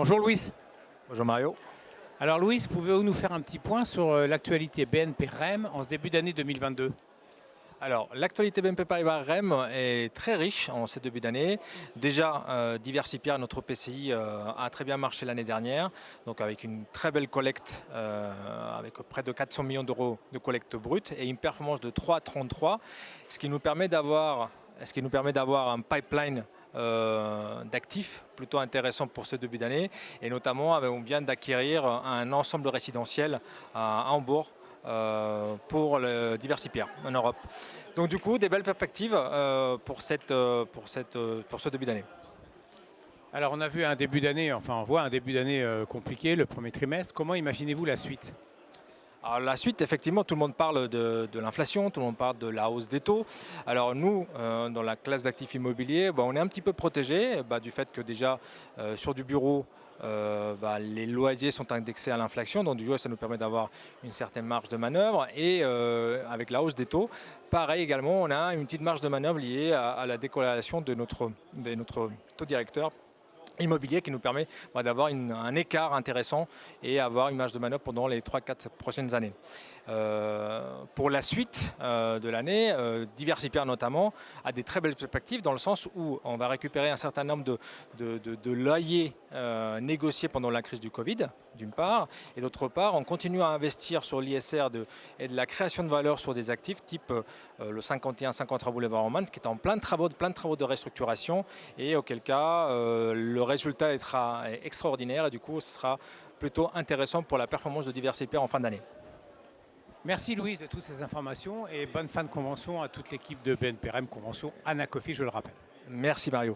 Bonjour Louis. Bonjour Mario. Alors Louis, pouvez-vous nous faire un petit point sur l'actualité BNP REM en ce début d'année 2022? Alors, l'actualité BNP Paribas REM est très riche en ce début d'année. Déjà, Diversipia, notre PCI, a très bien marché l'année dernière, donc avec une très belle collecte, avec près de 400 millions d'euros de collecte brute et une performance de 3,33, ce qui nous permet d'avoir un pipeline d'actifs plutôt intéressant pour ce début d'année. Et notamment, on vient d'acquérir un ensemble résidentiel à Hambourg, pour le Diversipia en Europe. Donc du coup, des belles perspectives pour ce début d'année. Alors on a vu un début d'année, enfin on voit un début d'année compliqué, le premier trimestre. Comment imaginez-vous la suite? Alors la suite, effectivement, tout le monde parle de l'inflation, tout le monde parle de la hausse des taux. Alors nous, dans la classe d'actifs immobiliers, on est un petit peu protégé du fait que déjà sur du bureau, les loyers sont indexés à l'inflation, donc du coup ça nous permet d'avoir une certaine marge de manœuvre. Et avec la hausse des taux, pareil également, on a une petite marge de manœuvre liée à la décorrélation de notre taux directeur immobilier qui nous permet d'avoir un écart intéressant et avoir une marge de manœuvre pendant les 3-4 prochaines années. Pour la suite de l'année, Diversipia notamment a des très belles perspectives dans le sens où on va récupérer un certain nombre de loyers négociés pendant la crise du Covid, d'une part, et d'autre part, on continue à investir sur l'ISR et de la création de valeur sur des actifs type le 51-53 Boulevard Roman, qui est en plein de travaux de restructuration, et auquel cas le résultat sera extraordinaire et du coup ce sera plutôt intéressant pour la performance de Diversipia en fin d'année. Merci Louis de toutes ces informations et bonne fin de convention à toute l'équipe de BNP REM Convention Anacofi, je le rappelle. Merci Mario.